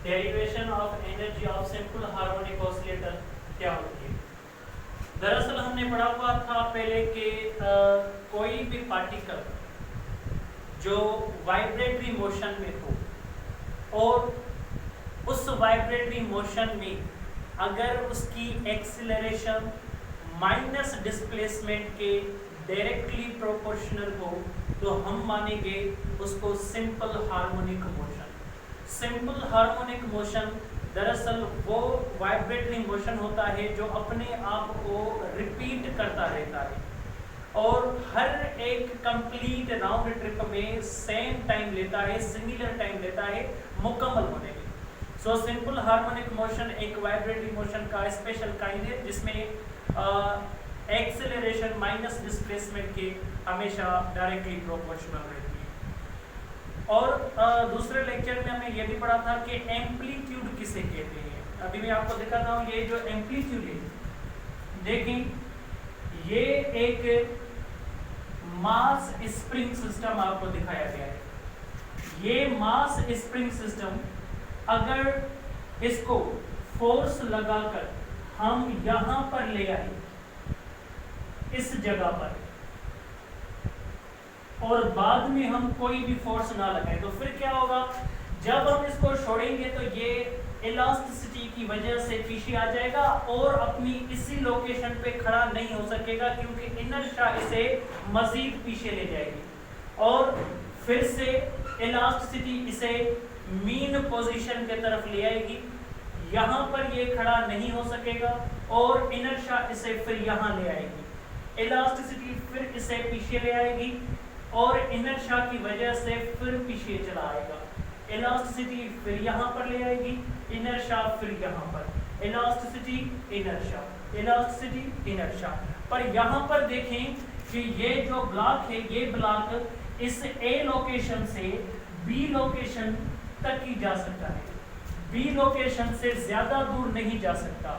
Derivation of energy of simple harmonic oscillator क्या होती है। दरअसल हमने पढ़ा हुआ था पहले कि कोई भी पार्टिकल जो वाइब्रेटरी मोशन में हो और उस वाइब्रेटरी मोशन में अगर उसकी एक्सीलरेशन माइनस डिस्प्लेसमेंट के डायरेक्टली प्रोपोर्शनल हो तो हम मानेंगे उसको simple harmonic motion. Simple harmonic motion दरअसल वो वाइब्रेटरी मोशन होता है जो अपने आप को रिपीट करता रहता है और हर एक कंप्लीट राउंड ट्रिप में सेम टाइम लेता है, सिमिलर टाइम लेता है मुकम्मल होने में। सो सिंपल हार्मोनिक मोशन एक वाइब्रेटरी मोशन का स्पेशल काइंड है जिसमें एक्सेलरेशन माइनस डिस्प्लेसमेंट के हमेशा डायरेक्टली प्रोपोर्शनल रहती है। और दूसरे लेक्चर में हमने ये भी पढ़ा था कि एम्पलीट्यूड किसे कहते हैं। अभी मैं आपको दिखाता हूँ ये जो एम्पलीट्यूड है, देखिए ये एक मास स्प्रिंग सिस्टम आपको दिखाया गया है। ये मास स्प्रिंग सिस्टम अगर इसको फोर्स लगाकर हम यहां पर ले आए इस जगह पर और बाद में हम कोई भी फोर्स ना लगाए तो फिर क्या होगा, जब हम इसको छोड़ेंगे तो ये इलास्टिसिटी की वजह से पीछे आ जाएगा और अपनी इसी लोकेशन पे खड़ा नहीं हो सकेगा क्योंकि इनर्शिया इसे मजीद पीछे ले जाएगी और फिर से इलास्टिसिटी इसे मीन पोजीशन की तरफ ले आएगी। यहाँ पर ये खड़ा नहीं हो सकेगा और इनर्शिया इसे फिर यहाँ ले आएगी। इलास्टिसिटी फिर इसे पीछे ले आएगी और इनर्शिया की वजह से फिर पीछे चला आएगा। इलास्टिसिटी फिर यहाँ पर ले आएगी, इनर्शिया फिर यहाँ पर, इलास्टिसिटी इनर्शिया, इलास्टिसिटी इनर्शिया। पर यहाँ पर देखें कि ये जो ब्लॉक है ये ब्लॉक इस ए लोकेशन से बी लोकेशन तक ही जा सकता है, बी लोकेशन से ज्यादा दूर नहीं जा सकता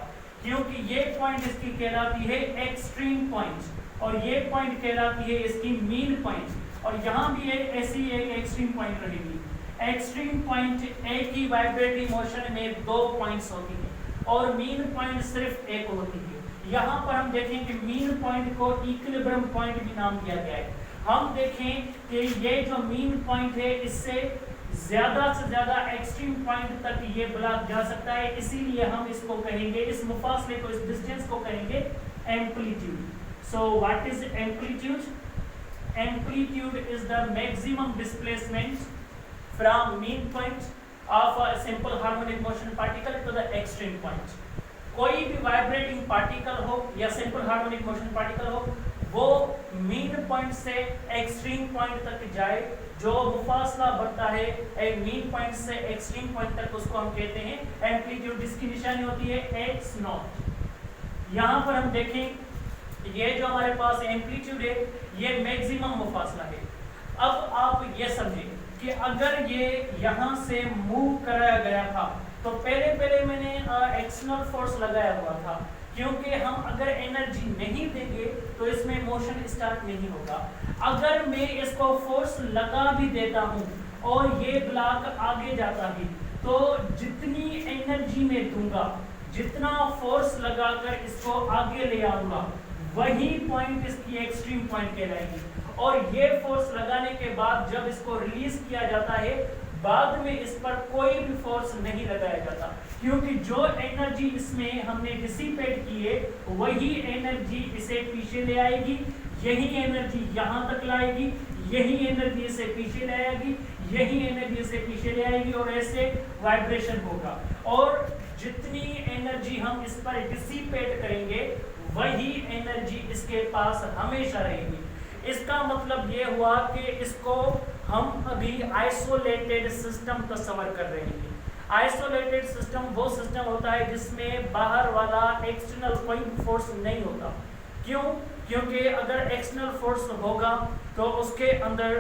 क्योंकि ये पॉइंट इसकी कहलाती है एक्सट्रीम पॉइंट और ये पॉइंट कहलाती है इसकी मीन पॉइंट और यहाँ भी ऐसी एक एक्सट्रीम पॉइंट रहेगी। एक्सट्रीम पॉइंट एक ही वाइब्रेटरी मोशन में दो पॉइंट्स होती हैं और मीन पॉइंट सिर्फ एक होती है। यहाँ पर हम देखें कि मीन पॉइंट को इक्विलिब्रियम पॉइंट भी नाम दिया गया है। हम देखें कि ये जो मीन पॉइंट है इससे ज्यादा से ज्यादा एक्सट्रीम पॉइंट तक ये ब्लॉक जा सकता है, इसीलिए हम इसको कहेंगे, इस मुफासले को, इस डिस्टेंस को कहेंगे amplitude. So what is amplitude? Amplitude is the maximum displacement from mean point of a simple harmonic motion particle to the extreme point। कोई भी वाइब्रेटिंग पार्टिकल हो या सिंपल हार्मोनिक मोशन पार्टिकल हो वो मीन पॉइंट से extreme point तक जाए, जो मुफासला बढ़ता है एक मीन पॉइंट से एक्सट्रीम पॉइंट तक उसको हम कहते हैं एम्पलीट्यूड, जिसकी निशानी होती है x नॉट। यहाँ पर हम देखें ये जो हमारे पास एम्पलीट्यूड है ये मैक्सिमम मुफासला है। अब आप ये समझें कि अगर ये यहाँ से मूव कराया गया था तो पहले मैंने एक्सटर्नल फोर्स लगाया हुआ था क्योंकि हम अगर एनर्जी नहीं देंगे तो इसमें मोशन स्टार्ट नहीं होगा। अगर मैं इसको फोर्स लगा भी देता हूँ और ये ब्लॉक आगे जाता है तो जितनी एनर्जी में दूंगा, जितना फोर्स लगाकर इसको आगे ले आऊंगा वही पॉइंट इसकी एक्सट्रीम पॉइंट कहलाएगी और ये फोर्स लगाने के बाद जब इसको रिलीज किया जाता है बाद में इस पर कोई भी फोर्स नहीं लगाया जाता क्योंकि जो एनर्जी इसमें हमने डिसिपेट की है वही एनर्जी इसे पीछे ले आएगी, यही एनर्जी यहाँ तक लाएगी, यही एनर्जी इसे पीछे ले आएगी, यही एनर्जी इसे पीछे ले आएगी और ऐसे वाइब्रेशन होगा और जितनी एनर्जी हम इस पर डिसिपेट करेंगे वही एनर्जी इसके पास हमेशा रहेगी। इसका मतलब ये हुआ कि इसको हम अभी आइसोलेटेड सिस्टम तस्वर कर रहे हैं। आइसोलेटेड सिस्टम वो सिस्टम होता है जिसमें बाहर वाला एक्सटर्नल कोई फोर्स नहीं होता। क्यों? क्योंकि अगर एक्सटर्नल फोर्स होगा तो उसके अंदर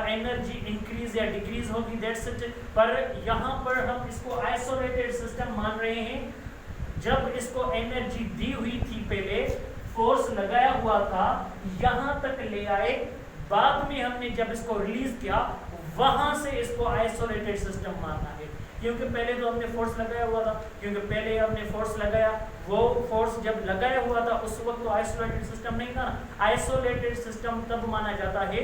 एनर्जी इंक्रीज या डिक्रीज होगी, दैट्स इट। पर यहाँ पर हम इसको आइसोलेटेड सिस्टम मान रहे हैं। जब इसको एनर्जी दी हुई थी पहले, फोर्स लगाया हुआ था, यहाँ तक ले आए, बाद में हमने जब इसको रिलीज किया वहां से इसको आइसोलेटेड सिस्टम माना है। क्योंकि पहले तो हमने फोर्स लगाया हुआ था, क्योंकि पहले हमने फोर्स लगाया, वो फोर्स जब लगाया हुआ था उस वक्त तो आइसोलेटेड सिस्टम नहीं था ना। आइसोलेटेड सिस्टम तब माना जाता है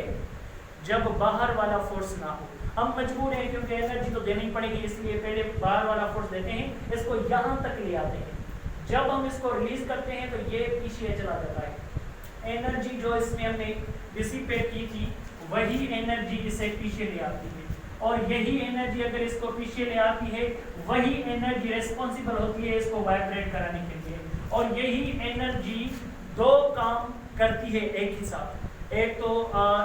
जब बाहर वाला फोर्स ना हो। हम मजबूर हैं क्योंकि एनर्जी तो देनी पड़ेगी, इसलिए पहले बाहर वाला फोर्स देते हैं, इसको यहाँ तक ले आते हैं। जब हम इसको रिलीज करते हैं तो ये पीछे चला जाता है। एनर्जी जो इसमें हमने डिसिपेट की थी वही एनर्जी इसे पीछे ले आती है, और यही एनर्जी अगर इसको पीछे ले आती है वही एनर्जी रिस्पॉन्सिबल होती है इसको वाइब्रेट कराने के लिए। और यही एनर्जी दो काम करती है एक ही साथ। एक तो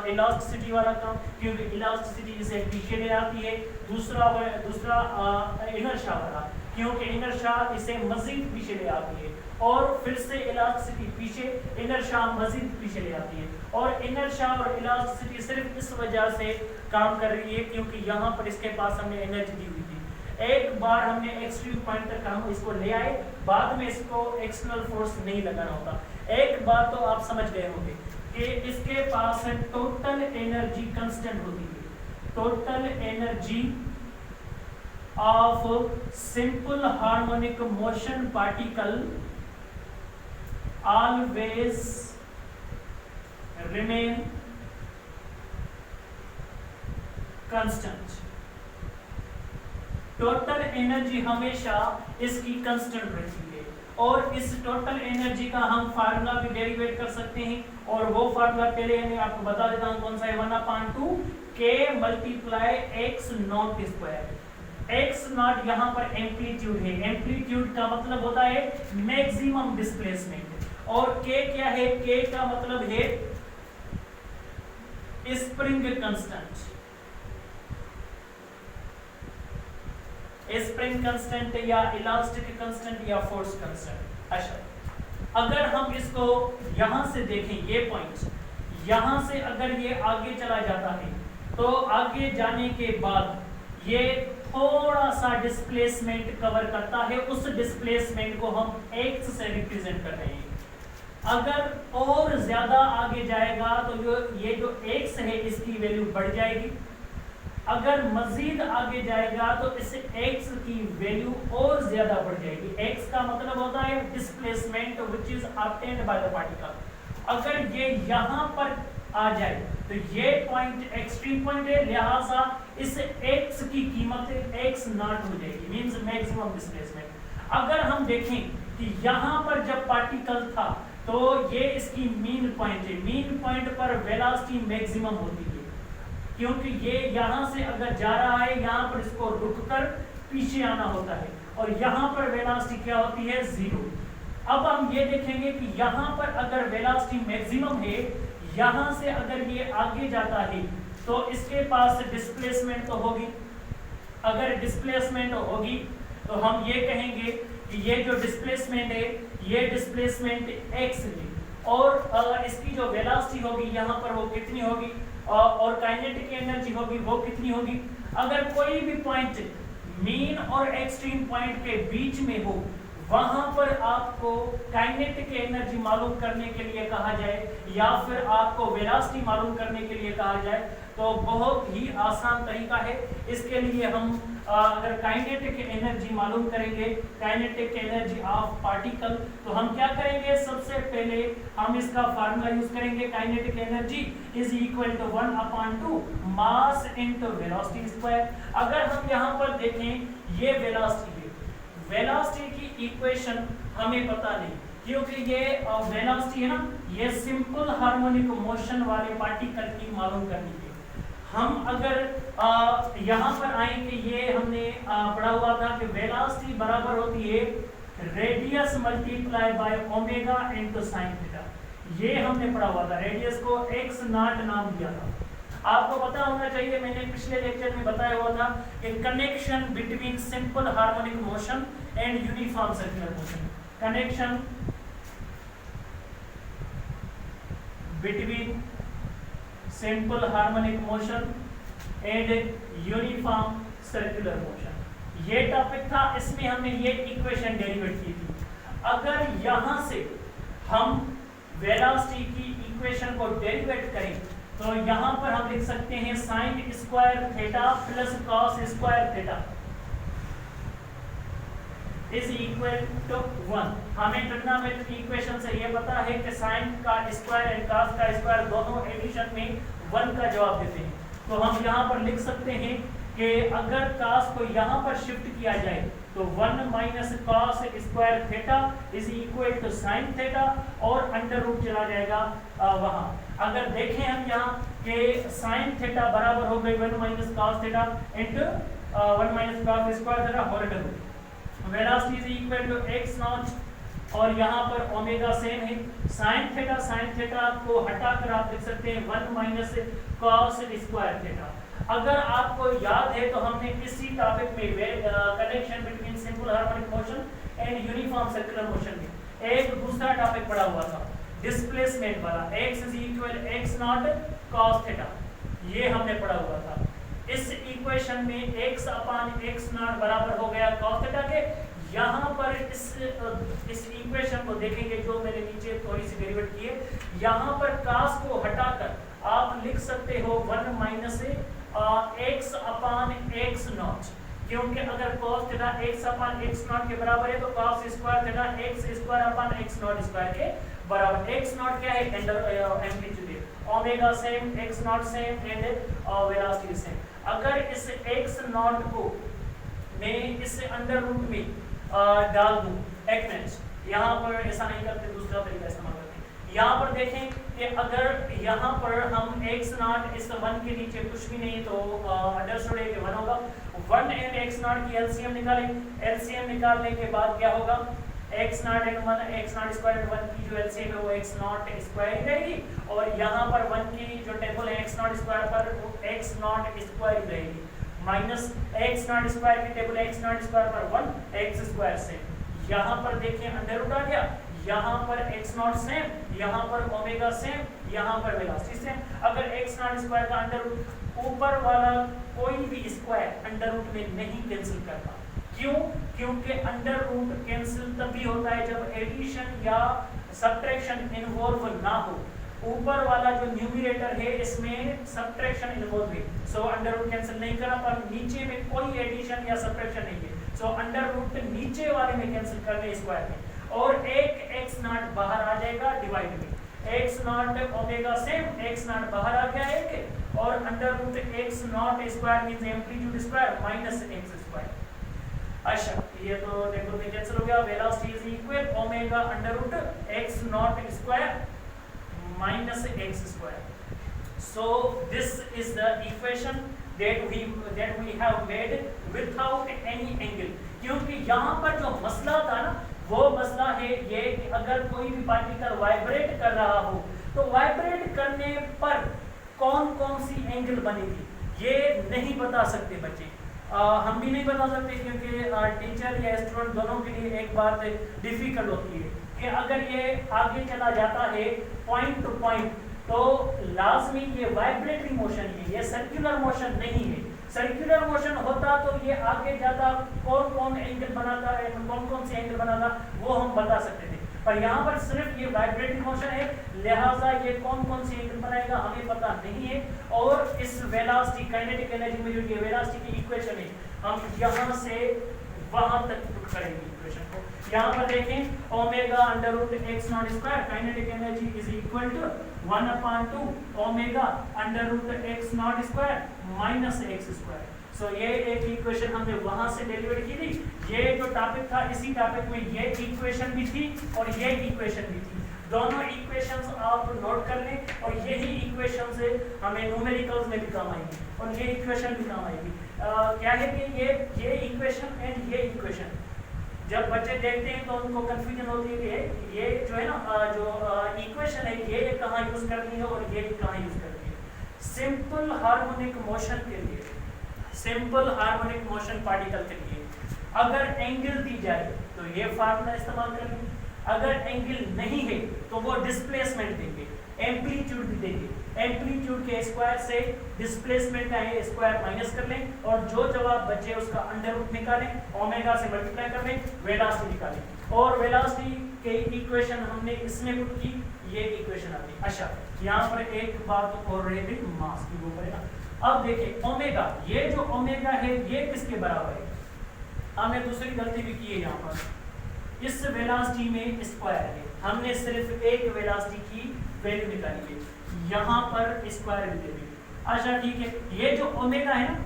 इलास्टिसिटी वाला काम, क्योंकि इलास्टिसिटी इसे पीछे ले आती है। दूसरा इनर्शिया वाला, क्योंकि इनर्शिया इसे मजीद पीछे ले आती है। और फिर से इलास्टिसिटी पीछे, इनर्शिया मजीद पीछे ले आती है। और इनर्शिया और इलास्टिसिटी सिर्फ इस वजह से काम कर रही है क्योंकि यहाँ पर इसके पास हमने एनर्जी दी हुई थी। एक बार हमने एक्सट्रीम पॉइंट तक हम इसको ले आए, बाद में इसको एक्सटर्नल फोर्स नहीं लगाना होता। एक बात तो आप समझ गए होंगे कि इसके पास टोटल एनर्जी कांस्टेंट होती है। Total energy of simple harmonic motion particle always remain constant. Total energy हमेशा इसकी कांस्टेंट रहती है, और इस टोटल एनर्जी का हम फार्मूला भी डेरिवेट कर सकते हैं। और वो फार्मूला पहले मैं आपको बता देता हूं कौन सा है, 1/2 k multiply x not square. x not यहाँ पर एम्पलीट्यूड है, एम्पलीट्यूड का मतलब होता है मैक्सिमम डिस्प्लेसमेंट, और k क्या है, k का मतलब है स्प्रिंग कांस्टेंट। स्प्रिंग कांस्टेंट या इलास्टिक कांस्टेंट या फोर्स कांस्टेंट। अच्छा, अगर हम इसको यहां से देखें, ये पॉइंट यहां से अगर ये आगे चला जाता है तो आगे जाने के बाद ये थोड़ा सा डिस्प्लेसमेंट कवर करता है। उस डिस्प्लेसमेंट को हम x से रिप्रेजेंट कर रहे हैं। अगर और ज्यादा आगे जाएगा तो ये जो x है इसकी वैल्यू बढ़ जाएगी। अगर मजीद आगे जाएगा तो इस x की वैल्यू और ज्यादा बढ़ जाएगी। x का मतलब होता है displacement which is obtained by the particle. अगर ये यहाँ पर आ जाए तो ये पॉइंट एक्सट्रीम पॉइंट है, लिहाजा इस x की कीमत x नॉट हो जाएगी, मींस मैक्सिमम डिस्प्लेसमेंट। अगर हम देखें कि यहाँ पर जब पार्टिकल था तो ये इसकी मीन पॉइंट है, मीन पॉइंट पर वेलोसिटी मैक्सिमम होती है, क्योंकि ये यहाँ से अगर जा रहा है यहाँ पर इसको रुककर पीछे आना होता है, और यहाँ पर वेलोसिटी क्या होती है, 0। अब हम ये देखेंगे कि यहाँ पर अगर वेलोसिटी मैक्सिमम है, यहाँ से अगर ये आगे जाता है तो इसके पास डिस्प्लेसमेंट तो होगी। अगर डिस्प्लेसमेंट होगी तो हम ये कहेंगे कि ये जो डिस्प्लेसमेंट है ये डिस्प्लेसमेंट x है, और इसकी जो वेलोसिटी होगी यहाँ पर वो कितनी होगी, और काइनेटिक एनर्जी होगी वो कितनी होगी। अगर कोई भी पॉइंट मीन और एक्सट्रीम पॉइंट के बीच में हो, वहां पर आपको काइनेटिक एनर्जी मालूम करने के लिए कहा जाए या फिर आपको वेलोसिटी मालूम करने के लिए कहा जाए, तो बहुत ही आसान तरीका है। इसके लिए हम अगर काइनेटिक एनर्जी मालूम करेंगे, काइनेटिक एनर्जी ऑफ पार्टिकल, तो हम क्या करेंगे, सबसे पहले हम इसका फार्मूला यूज करेंगे। Kinetic energy is equal to 1/2 mass into velocity square. अगर हम यहाँ पर देखें ये वेलोसिटी है, वेलोसिटी की इक्वेशन हमें पता नहीं, क्योंकि ये वेलोसिटी है ना, ये सिंपल हार्मोनिक मोशन वाले पार्टिकल की मालूम करनी है। हम अगर यहाँ पर आए कि ये हमने पढ़ा हुआ था कि वेलोसिटी बराबर होती है radius multiply by omega into sine theta. ये हमने पढ़ा हुआ था, रेडियस को x नॉट नाम दिया था। आपको पता होना चाहिए, मैंने पिछले लेक्चर में बताया हुआ था कि connection between simple harmonic motion and uniform circular motion, connection between simple harmonic motion and uniform circular motion, ये टॉपिक था। इसमें हमने ये इक्वेशन डेरिवेट की थी। अगर यहाँ से हम वेलोसिटी की इक्वेशन को डेरिवेट करें तो यहाँ पर हम लिख सकते हैं sine square theta plus cos square theta. Is equal to 1। हमें ट्रिग्नोमेट्रिक इक्वेशन से ये पता है कि साइन का स्क्वायर एंड कॉस का स्क्वायर दोनों एडिशन में 1 का जवाब देते हैं। तो हम यहाँ पर लिख सकते हैं कि अगर cos को यहाँ पर शिफ्ट किया जाए तो 1 minus cos square theta is equal to sine theta और अंडर रूट चला जाएगा वहाँ। अगर देखें हम यहाँ कि साइन थीटा बराबर हो गई 1 minus cos theta into 1 minus cos square theta whole under root. Velocity is equal to x nought और यहाँ पर ओमेगा सेम है। साइन थीटा को हटाकर आप लिख सकते हैं 1 माइनस cos स्क्वायर थीटा। अगर आपको याद है तो हमने इसी टॉपिक में connection between simple harmonic motion and uniform circular motion में एक दूसरा टॉपिक पढ़ा हुआ था, डिस्प्लेसमेंट वाला, x is equal x not cos theta, ये हमने पढ़ा हुआ था। इस इक्वेशन में x अपान x नॉट बराबर हो गया cos थीटा के। यहाँ पर इस इक्वेशन को देखेंगे जो मैंने नीचे थोड़ी सी डेरिवेट की है, यहाँ पर cos को हटाकर आप लिख सकते हो 1 minus x upon x not, क्योंकि अगर cos theta x upon x not के बराबर है तो cos square theta x square upon x not square के बराबर। x नॉट क्या है? एम्पलीट्यूड है, omega same, x not same and velocity same. अगर इस x नॉट को मैं इस अंडर रूट में डाल दूं, एक मिनट, यहाँ पर ऐसा नहीं करते, दूसरा तरीका इस्तेमाल करते हैं। यहाँ पर देखें कि अगर यहाँ पर हम x नॉट इस 1 के नीचे कुछ भी नहीं तो अंडरस्टूड है कि 1 होगा। 1 एंड x नॉट की एलसीएम निकालें, एलसीएम निकालने के बाद क्या होगा? x not and 1 x not square and 1 की जो एलसीएम है वो x नॉट स्क्वायर ही रहेगी और यहाँ पर 1 की जो टेबल है x नॉट स्क्वायर पर वो x नॉट स्क्वायर रहेगी माइनस x नॉट स्क्वायर की टेबल x नॉट स्क्वायर पर 1 x स्क्वायर से। यहाँ पर देखिए अंडर रूट आ गया, यहाँ पर x नॉट सेम, यहाँ पर ओमेगा सेम, यहाँ पर वेलोसिटी सेम। अगर x नॉट स्क्वायर का अंडर रूट ऊपर वाला कोई भी स्क्वायर अंडर रूट में नहीं कैंसिल करता। क्यों? क्योंकि अंडर रूट कैंसिल तभी होता है जब एडिशन या सब्ट्रैक्शन इन्वॉल्व ना हो। ऊपर वाला जो न्यूमरेटर है इसमें सब्ट्रैक्शन इन्वॉल्व है, सो अंडर रूट कैंसिल नहीं करा, पर नीचे में कोई एडिशन या सब्ट्रैक्शन नहीं है, सो अंडर रूट नीचे वाले में कैंसिल करने स्क्वायर में, और एक x नॉट बाहर आ जाएगा डिवाइड में, x nought omega same, x nought बाहर आ गया एक और under root x not square means amplitude square minus x square. अच्छा ये तो देखो ये कैंसिल हो गया, velocity is equal omega under root x not square minus x square. So this is the equation that we have made without any angle. क्योंकि यहाँ पर जो मसला था ना वो मसला है ये कि अगर कोई भी पार्टिकल वाइब्रेट कर रहा हो तो वाइब्रेट करने पर कौन कौन सी एंगल बनेगी ये नहीं बता सकते बच्चे। हम भी नहीं बता सकते क्योंकि टीचर या स्टूडेंट दोनों के लिए एक बात डिफिकल्ट होती है कि अगर ये आगे चला जाता है पॉइंट टू पॉइंट तो लाजमी ये वाइब्रेटरी मोशन है, ये सर्कुलर मोशन नहीं है। सर्कुलर मोशन होता तो ये आगे जाता कौन कौन एंगल बनाता है, कौन कौन से एंगल बनाता वो हम बता सकते थे, पर यहाँ पर सिर्फ ये वाइब्रेटरी मोशन है, लिहाजा ये कौन कौन से एंगल बनाएगा हमें पता नहीं है। और इस वेलोसिटी काइनेटिक एनर्जी में जो ये वेलोसिटी की इक्वेशन है हम यहाँ से वहां तक पुट करेंगे इक्वेशन को। यहाँ पर देखें omega under root x not square kinetic energy is equal to 1/2 omega under root x not square minus x square. So ये एक इक्वेशन हमने वहां से डेरिवेट की थी। ये जो टॉपिक था इसी टॉपिक में ये इक्वेशन भी थी और ये इक्वेशन भी थी, दोनों इक्वेशंस आप नोट कर लें और यही इक्वेशन से हमें न्यूमेरिकल्स में भी काम आएगी और ये इक्वेशन भी काम आएगी। क्या है कि ये इक्वेशन एंड ये इक्वेशन जब बच्चे देखते हैं तो उनको कंफ्यूजन होती है कि ये जो है ना जो इक्वेशन है ये कहाँ यूज करनी है और ये कहाँ यूज करनी है। सिंपल हार्मोनिक मोशन के लिए, सिंपल हार्मोनिक मोशन पार्टिकल के लिए अगर एंगल दी जाए तो ये फार्मूला इस्तेमाल करेंगे, अगर एंगल नहीं है तो वो डिस्प्लेसमेंट देंगे, एम्पलीट्यूड भी देंगे, एम्पलीट्यूड के स्क्वायर से डिस्प्लेसमेंट का है स्क्वायर माइनस कर लें और जो जवाब बचे उसका अंडर रूट निकालें, ओमेगा से मल्टीप्लाई कर लें, वेलोसिटी निकालें और वेलोसिटी के इक्वेशन हमने इसमें पुट की, ये इक्वेशन आती है। अच्छा यहाँ पर एक बात और रही थी मास की ऊपर है ना। अब देखिए ओमेगा, ये जो ओमेगा है ये किसके बराबर है? हमने दूसरी गलती भी की है यहाँ पर, इस वेलोसिटी में स्क्वायर है, हमने सिर्फ एक वेलोसिटी की वैल्यू निकाली है, यहाँ पर स्क्वायर भी दे दी। अच्छा ठीक है, ये जो ओमेगा है ना,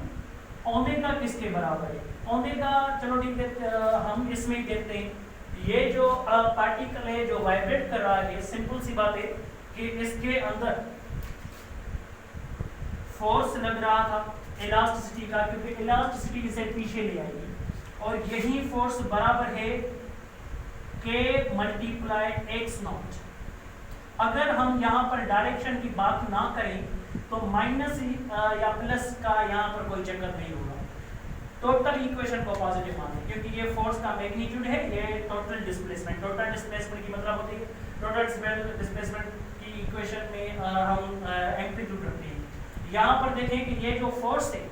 ओमेगा किसके बराबर है? ओमेगा चलो ठीक है, हम इसमें ही देखते हैं। ये जो पार्टिकल है जो वाइब्रेट कर रहा है, सिंपल सी बात है कि इसके अंदर फोर्स लग रहा था इलास्टिसिटी का, क्योंकि इलास्टिसिटी इसे पीछे ले आएगी, और यही फोर्स बराबर है K मल्टीप्लाई एक्स नॉट। अगर हम यहाँ पर डायरेक्शन की बात ना करें तो माइनस या प्लस का यहाँ पर कोई चक्कर नहीं होगा, टोटल इक्वेशन को पॉजिटिव माने, क्योंकि ये फोर्स का मैग्नीट्यूड है, ये टोटल डिस्प्लेसमेंट, टोटल डिस्प्लेसमेंट की मतलब होती है, टोटल डिस्प्लेसमेंट की इक्वेशन में हम एम्पलीट्यूड रखते हैं। यहाँ पर देखें कि ये जो फोर्स है,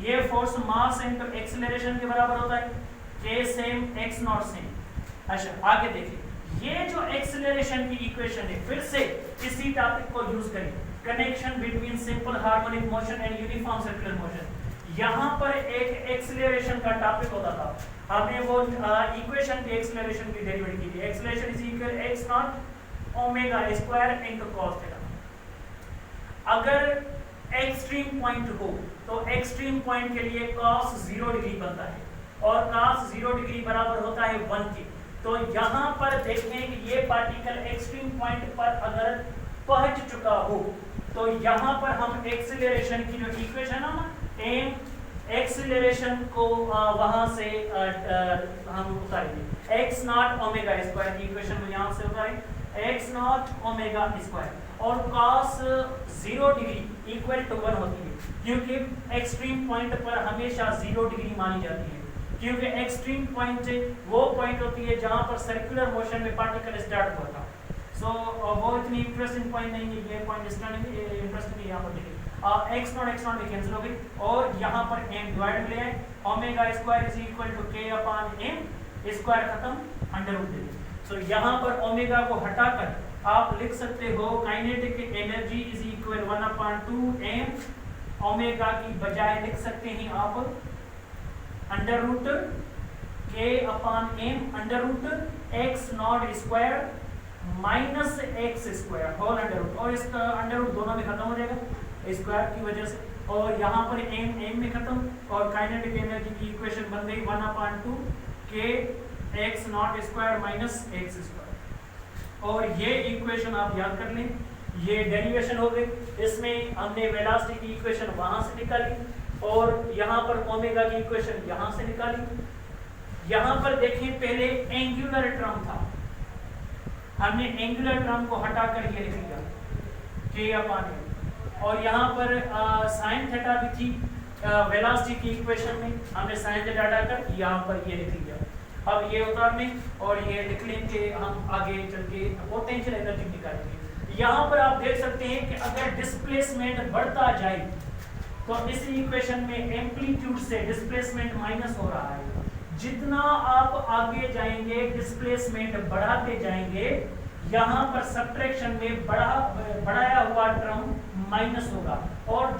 ये फोर्स मास इनटू एक्सेलरेशन के बराबर होता है, K same x not same. अच्छा आगे देखें, ये जो एक्सेलरेशन की इक्वेशन है, फिर से इसी टॉपिक को यूज करें, connection between simple harmonic motion and uniform circular motion. यहाँ पर एक एक्सेलरेशन का टॉपिक होता था, हमने वो इक्वेशन की एक्सेलरेशन की डेरिवेटिव की थी, acceleration is equal x nought omega square into cos theta. अगर एक्सट्रीम पॉइंट हो तो एक्सट्रीम पॉइंट के लिए cos 0 डिग्री बनता है, और cos 0 डिग्री बराबर होता है 1 के। तो यहाँ पर देखें कि ये पार्टिकल एक्सट्रीम पॉइंट पर अगर पहुंच चुका हो तो यहाँ पर हम एक्सीलरेशन की जो इक्वेशन है ना, एम एक्सीलरेशन को वहां से हम उतारेंगे, एक्स नॉट ओमेगा स्क्वायर की इक्वेशन को यहाँ से उतारें, एक्स नॉट ओमेगा स्क्वायर, और cos 0 डिग्री इक्वल टू 1 होती है, क्योंकि एक्सट्रीम पॉइंट पर हमेशा 0 डिग्री मानी जाती है, क्योंकि एक्सट्रीम पॉइंट वो पॉइंट होती है जहां पर सर्कुलर मोशन में पार्टिकल स्टार्ट हुआ था। सो वो इतनी इंटरेस्टिंग पॉइंट नहीं है, ये पॉइंट स्टार्टिंग इंटरेस्टिंग है। यहाँ पर देखिए एक्स नॉट भी कैंसिल हो गई, और यहाँ पर m डिवाइड ले आए, omega square is equal to k upon m, square खत्म, अंडर रूट दे दें। सो यहाँ पर ओमेगा को हटाकर आप लिख सकते हो kinetic energy is equal 1/2m, omega की बजाय लिख सकते हैं आप under root k upon m under root x not square minus x square whole under root, और इसका अंडर रूट दोनों में खत्म हो जाएगा स्क्वायर की वजह से, और यहाँ पर m में खत्म, और काइनेटिक एनर्जी की इक्वेशन बन गई 1/2 k x not square minus x square. और ये इक्वेशन आप याद कर लें, ये डेरिवेशन हो गई, इसमें हमने वेलोसिटी की इक्वेशन वहां से निकाली, और यहाँ पर ओमेगा की इक्वेशन यहाँ से निकाली। यहाँ पर देखें पहले एंगुलर टर्म था, हमने एंगुलर टर्म को हटाकर ये लिख लिया k अपॉन m, और यहाँ पर साइन थीटा भी थी वेलोसिटी की इक्वेशन में, हमने साइन थीटा हटाकर यहाँ पर ये लिख लिया। अब ये उतारने और ये लिख लें कि हम आगे चल के पोटेंशियल एनर्जी निकालेंगे। यहाँ पर आप देख सकते हैं कि अगर डिस्प्लेसमेंट बढ़ता जाए तो इस इक्वेशन में एम्पलीट्यूड से डिस्प्लेसमेंट माइनस हो रहा है, जितना आप आगे जाएंगे डिस्प्लेसमेंट बढ़ाते जाएंगे, यहाँ पर सब्ट्रैक्शन में बढ़ाया हुआ टर्म माइनस होगा, और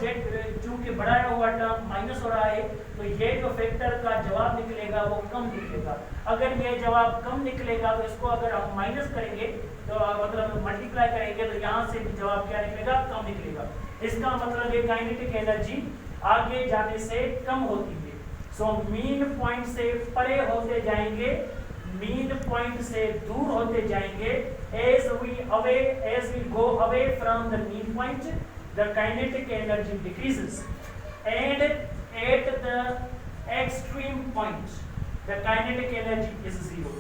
चूंकि बढ़ाया हुआ टर्म माइनस हो रहा है तो ये जो फैक्टर का जवाब निकलेगा वो कम निकलेगा। अगर ये जवाब कम निकलेगा तो इसको अगर हम माइनस करेंगे तो मतलब मल्टीप्लाई करेंगे तो यहाँ से भी जवाब क्या निकलेगा, कम निकलेगा। इसका मतलब ये काइनेटिक एनर्जी आगे जाने से कम होती है। सो मीन पॉइंट से परे होते जाएंगे, मीन पॉइंट से दूर होते जाएंगे, as we go away from the mean point the kinetic energy decreases, and at the extreme point the kinetic energy is 0,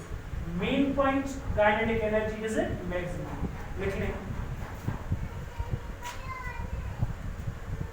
mean point kinetic energy is maximum। लिख लें